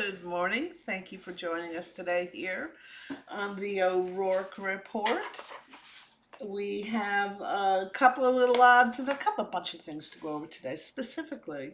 Good morning. Thank you for joining us today here on the O'Rourke Report. We have a couple of little odds and a bunch of things to go over today. Specifically,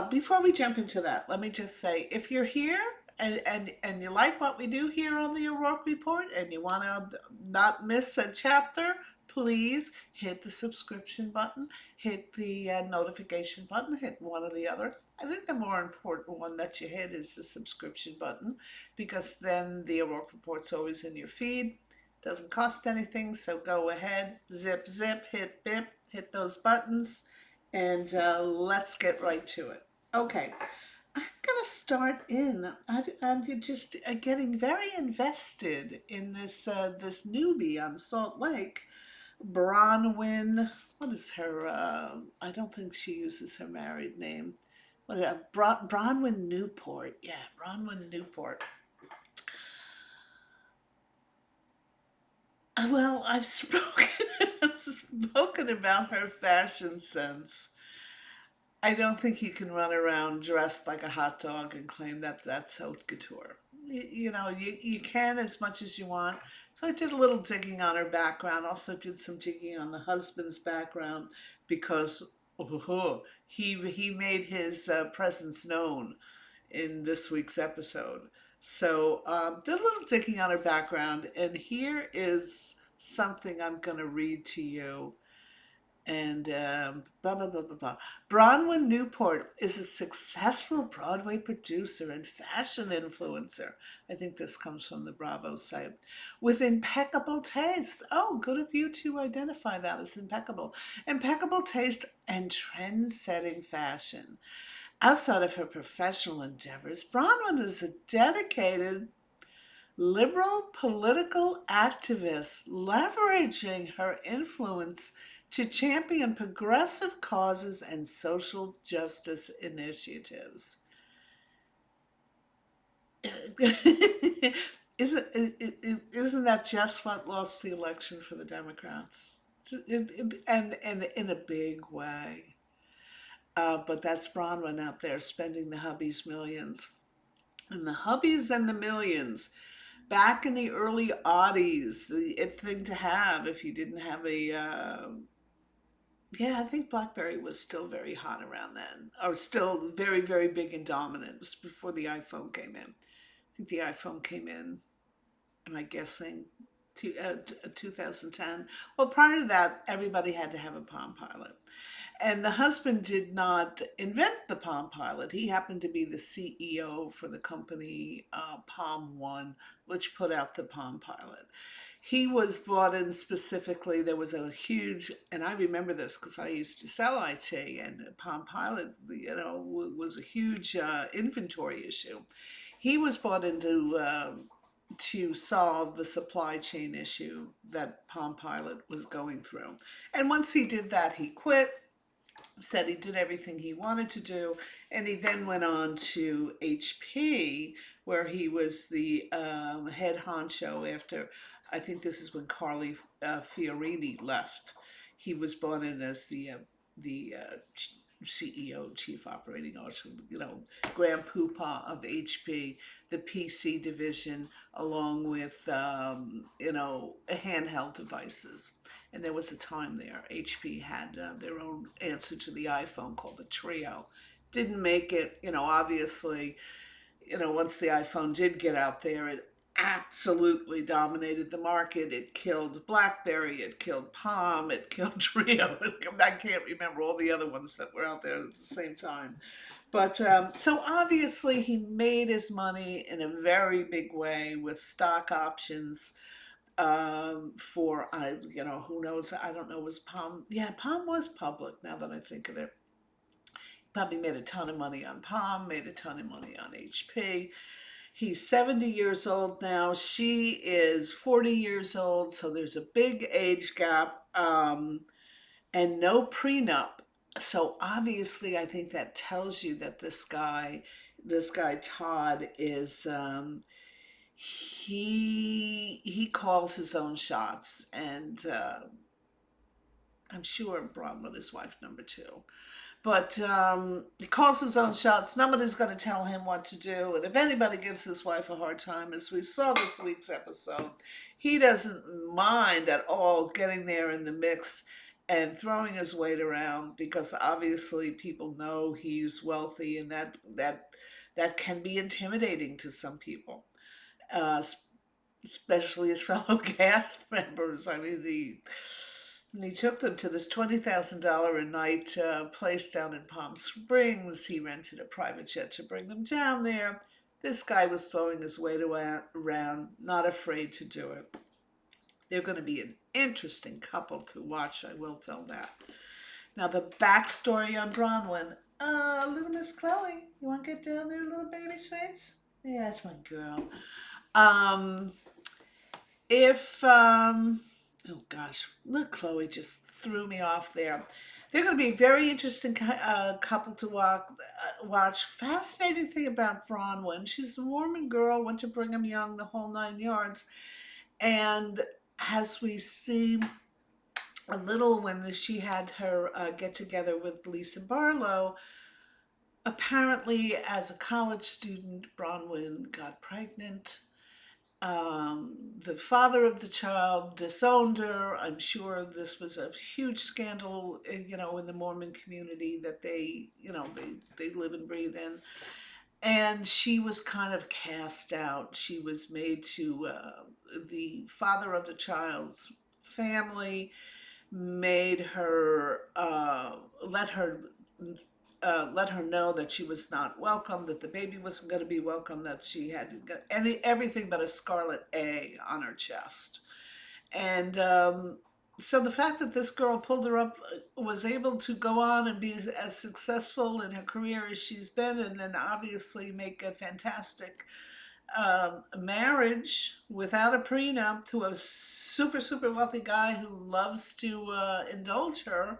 before we jump into that, let me just say, if you're here and you like what we do here on the O'Rourke Report and you want to not miss a chapter, please hit the subscription button, hit the notification button, hit one or the other. I think the more important one that you hit is the subscription button, because then the O'Rourke Report's always in your feed. Doesn't cost anything, so go ahead, zip, hit bip, hit those buttons, and let's get right to it. Okay, I'm gonna start in. I'm just getting very invested in this newbie on Salt Lake, Bronwyn. What is her? I don't think she uses her married name. Bronwyn Newport. Yeah, Bronwyn Newport. Well, I've spoken about her fashion sense. I don't think you can run around dressed like a hot dog and claim that that's haute couture. You can as much as you want. So I did a little digging on her background. Also did some digging on the husband's background, because he made his presence known in this week's episode. So did a little digging on her background, and here is something I'm going to read to you. And blah, blah, blah, blah, blah. Bronwyn Newport is a successful Broadway producer and fashion influencer. I think this comes from the Bravo site. With impeccable taste. Oh, good of you to identify that as impeccable. Impeccable taste and trend-setting fashion. Outside of her professional endeavors, Bronwyn is a dedicated liberal political activist, leveraging her influence to champion progressive causes and social justice initiatives. Isn't that just what lost the election for the Democrats? And in a big way. But that's Bronwyn out there spending the hubby's millions. And the hubbies and the millions. Back in the early oddies, the it thing to have if you didn't have a I think BlackBerry was still very hot around then, or still very, very big and dominant. It was before the iPhone came in. I think the iPhone came in, am I guessing, 2010? Well, prior to that, everybody had to have a Palm Pilot. And the husband did not invent the Palm Pilot. He happened to be the CEO for the company Palm One, which put out the Palm Pilot. He was brought in specifically. There was a huge, and I remember this because I used to sell IT, and Palm Pilot, was a huge inventory issue. He was brought in to solve the supply chain issue that Palm Pilot was going through. And once he did that, he quit, said he did everything he wanted to do, and he then went on to HP, where he was the head honcho after, I think this is when Carly Fiorini left. He was brought in as the CEO, Chief Operating Officer, Grand Poobah of HP, the PC division, along with, handheld devices. And there was a time there, HP had their own answer to the iPhone called the Trio. Didn't make it, obviously, once the iPhone did get out there, it absolutely dominated the market. It killed BlackBerry, it killed Palm, it killed Trio. I can't remember all the other ones that were out there at the same time. But so obviously he made his money in a very big way with stock options for, who knows, I don't know, was Palm, Palm was public now that I think of it. Probably made a ton of money on Palm, made a ton of money on HP. He's 70 years old now. She is 40 years old, so there's a big age gap, and no prenup. So obviously, I think that tells you that this guy Todd is he calls his own shots, and I'm sure Bronwyn is wife number two. But he calls his own shots. Nobody's going to tell him what to do. And if anybody gives his wife a hard time, as we saw this week's episode, he doesn't mind at all getting there in the mix and throwing his weight around, because obviously people know he's wealthy, and that can be intimidating to some people, uh, especially his fellow cast members. I mean, he took them to this $20,000 a night place down in Palm Springs. He rented a private jet to bring them down there. This guy was throwing his weight around, not afraid to do it. They're going to be an interesting couple to watch, I will tell that. Now, the backstory on Bronwyn. Little Miss Chloe, you want to get down there, little baby sweets? Yeah, that's my girl. Um, if oh gosh, look, Chloe just threw me off there. They're going to be a very interesting couple to watch. Fascinating thing about Bronwyn, she's a Mormon girl, went to Brigham Young, the whole 9 yards. And as we see a little when she had her get together with Lisa Barlow, apparently as a college student, Bronwyn got pregnant. The father of the child disowned her. I'm sure this was a huge scandal, in the Mormon community that they live and breathe in. And she was kind of cast out. She was made to, the father of the child's family made her, let her know that she was not welcome, that the baby wasn't going to be welcome, that she had everything but a scarlet A on her chest. And so the fact that this girl pulled her up, was able to go on and be as successful in her career as she's been, and then obviously make a fantastic marriage without a prenup to a super, super wealthy guy who loves to indulge her,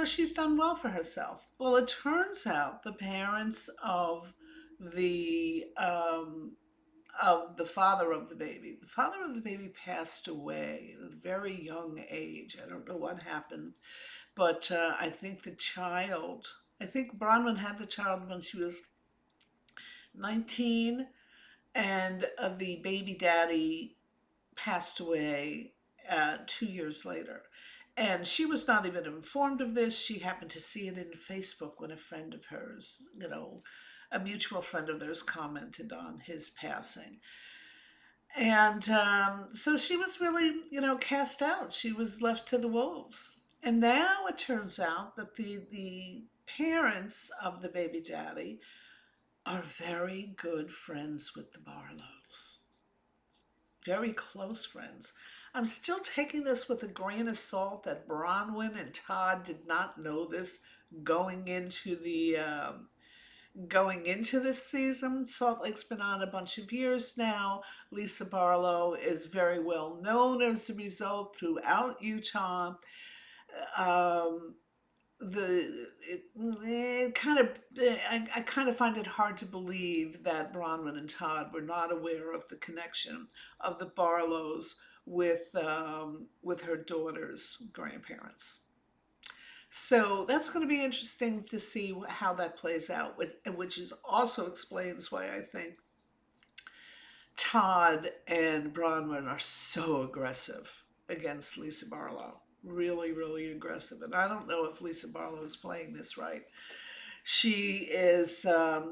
she's done well for herself. Well, it turns out the parents of the father of the baby. The father of the baby passed away at a very young age. I don't know what happened, but I think Bronwyn had the child when she was 19, and the baby daddy passed away 2 years later. And she was not even informed of this. She happened to see it in Facebook when a friend of hers, a mutual friend of theirs, commented on his passing. And so she was really, cast out. She was left to the wolves. And now it turns out that the parents of the baby daddy are very good friends with the Barlows. Very close friends. I'm still taking this with a grain of salt that Bronwyn and Todd did not know this going into this season. Salt Lake's been on a bunch of years now. Lisa Barlow is very well known as a result throughout Utah. I kind of find it hard to believe that Bronwyn and Todd were not aware of the connection of the Barlows with her daughter's grandparents. So that's going to be interesting to see how that plays out, which also explains why I think Todd and Bronwyn are so aggressive against Lisa Barlow. Really, really aggressive. And I don't know if Lisa Barlow is playing this right. She is,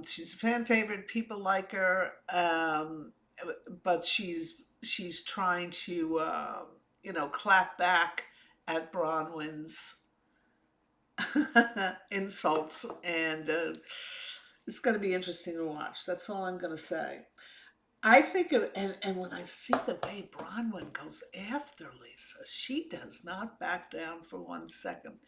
she's a fan favorite. People like her, but she's trying to, clap back at Bronwyn's insults, and it's going to be interesting to watch. That's all I'm going to say. I think of, and when I see the way Bronwyn goes after Lisa, she does not back down for 1 second.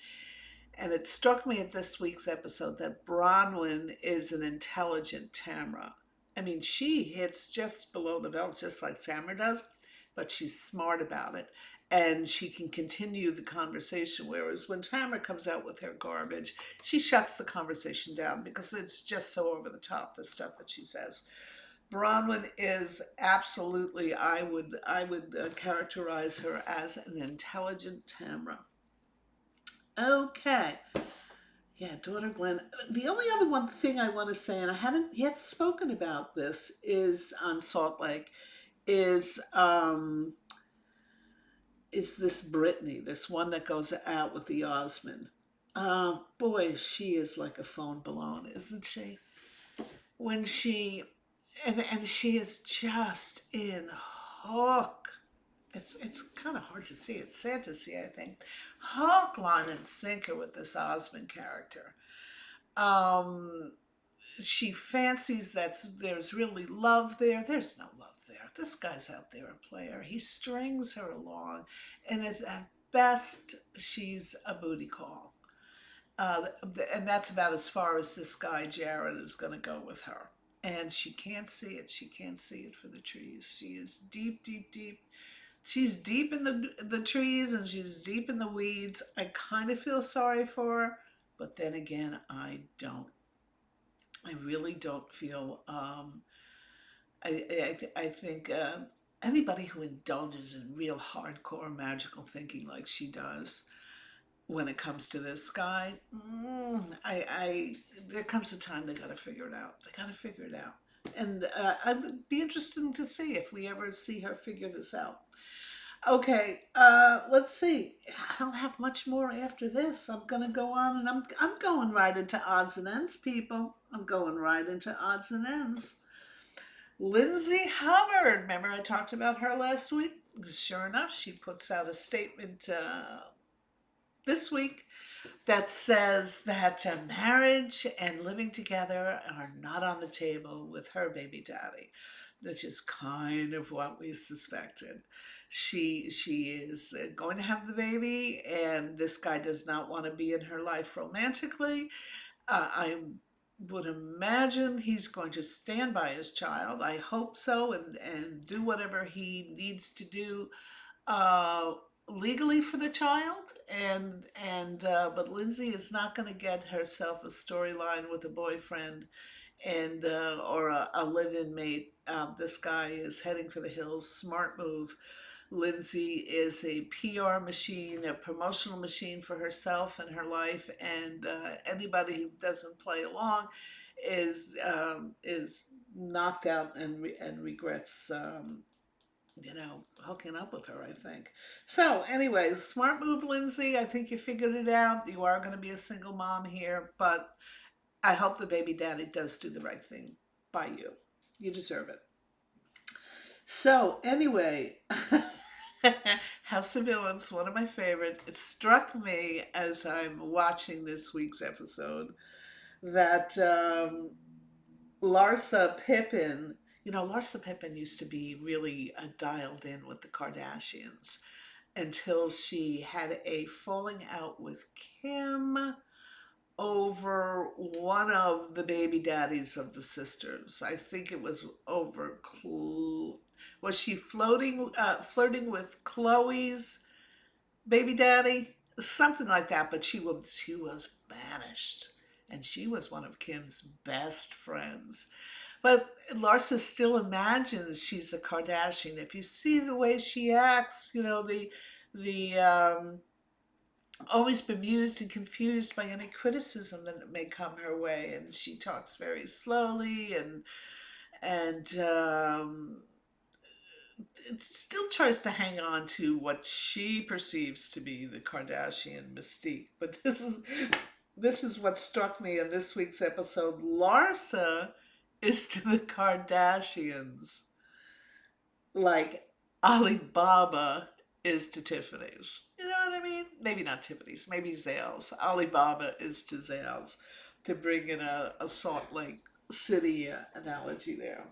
And it struck me at this week's episode that Bronwyn is an intelligent Tamra. I mean, she hits just below the belt, just like Tamra does, but she's smart about it. And she can continue the conversation, whereas when Tamra comes out with her garbage, she shuts the conversation down because it's just so over the top, the stuff that she says. Bronwyn is absolutely, I would characterize her as an intelligent Tamra. Okay, Yeah, daughter Glenn. The only other one thing I want to say, and I haven't yet spoken about this, is on Salt Lake, is is this Brittany, this one that goes out with the Osmond. Boy, she is like a phone balloon, isn't she? When she and she is just in hook. It's kind of hard to see. It's sad to see, I think. Hook, line, and sinker with this Osmond character. Um, she fancies that there's really love there. There's no love there. This guy's out there a player. He strings her along, and at best, she's a booty call. And that's about as far as this guy Jared is going to go with her. And she can't see it. She can't see it for the trees. She is deep, deep, deep. She's deep in the trees and she's deep in the weeds. I kind of feel sorry for her, but then again, I don't. I really don't feel. I think anybody who indulges in real hardcore magical thinking like she does when it comes to this guy, there comes a time they got to figure it out. They got to figure it out, and I'd be interested to see if we ever see her figure this out. Okay, let's see. I don't have much more after this. I'm gonna go on, and I'm going right into odds and ends, people. I'm going right into odds and ends. Lindsay Hubbard. Remember I talked about her last week? Sure enough, she puts out a statement this week that says that marriage and living together are not on the table with her baby daddy, which is kind of what we suspected. She is going to have the baby, and this guy does not want to be in her life romantically. I would imagine he's going to stand by his child. I hope so, and do whatever he needs to do uh, legally for the child. And but Lindsay is not going to get herself a storyline with a boyfriend and or a live-in mate. This guy is heading for the hills. Smart move. Lindsay is a PR machine, a promotional machine for herself and her life, and anybody who doesn't play along is knocked out and regrets hooking up with her, I think. So, anyways, smart move, Lindsay. I think you figured it out. You are going to be a single mom here, but I hope the baby daddy does do the right thing by you. You deserve it. So, anyway, House of Villains, one of my favorite. It struck me as I'm watching this week's episode that Larsa Pippen, Larsa Pippen used to be really dialed in with the Kardashians until she had a falling out with Kim over one of the baby daddies of the sisters. I think it was over. Was she flirting with Chloe's baby daddy? Something like that. But she was banished, and she was one of Kim's best friends. But Larsa still imagines she's a Kardashian. If you see the way she acts, the always bemused and confused by any criticism that may come her way, and she talks very slowly and still tries to hang on to what she perceives to be the Kardashian mystique. But this is what struck me in this week's episode. Larsa is to the Kardashians like Alibaba is to Tiffany's. You know what I mean? Maybe not Tiffany's, maybe Zales. Alibaba is to Zales, to bring in a Salt Lake City analogy there.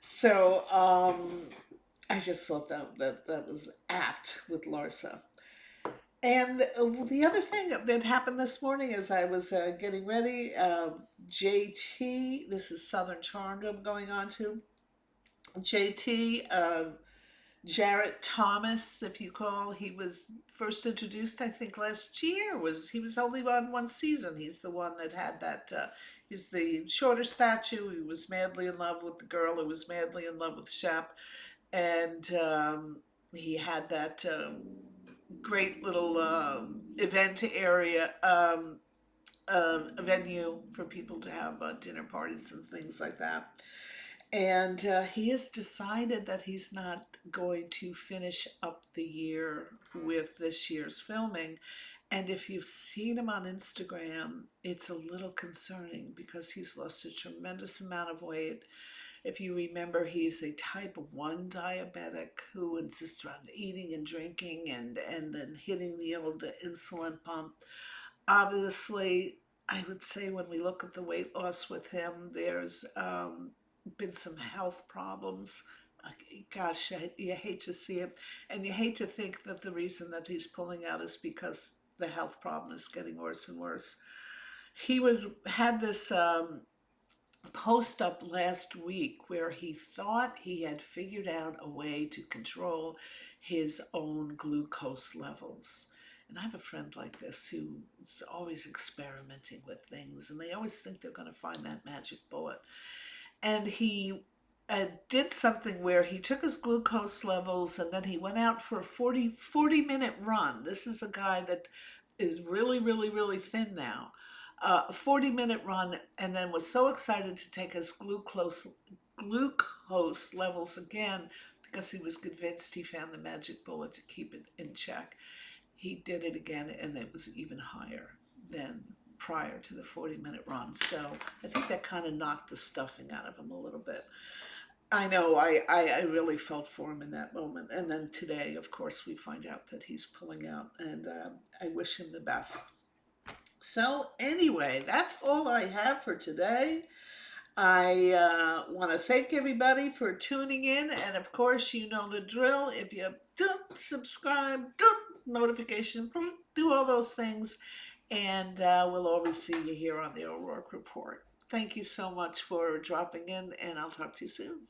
So I just thought that was apt with Larsa. And the other thing that happened this morning as I was getting ready, JT, this is Southern Charmed I'm going on to. JT, Jarrett Thomas, if you call, he was first introduced, I think, last year. He was only on one season. He's the one that had that. He's the shorter statue. He was madly in love with the girl who was madly in love with Shep, and he had that great little event area. a venue for people to have dinner parties and things like that. And he has decided that he's not going to finish up the year with this year's filming. And if you've seen him on Instagram, it's a little concerning because he's lost a tremendous amount of weight. If you remember, he's a type 1 diabetic who insists on eating and drinking and then hitting the old insulin pump. Obviously, I would say when we look at the weight loss with him, there's been some health problems. Gosh, you hate to see it. And you hate to think that the reason that he's pulling out is because the health problem is getting worse and worse. He had this post up last week where he thought he had figured out a way to control his own glucose levels. And I have a friend like this who's always experimenting with things, and they always think they're going to find that magic bullet. And he did something where he took his glucose levels and then he went out for a 40-minute run. This is a guy that is really, really, really thin now. A 40-minute run, and then was so excited to take his glucose levels again because he was convinced he found the magic bullet to keep it in check. He did it again, and it was even higher than prior to the 40-minute run. So I think that kind of knocked the stuffing out of him a little bit. I know, I really felt for him in that moment. And then today, of course, we find out that he's pulling out, and I wish him the best. So anyway, that's all I have for today. I want to thank everybody for tuning in. And of course, you know the drill. If you don't subscribe, don't notification, do all those things. And we'll always see you here on the O'Rourke Report. Thank you so much for dropping in, and I'll talk to you soon.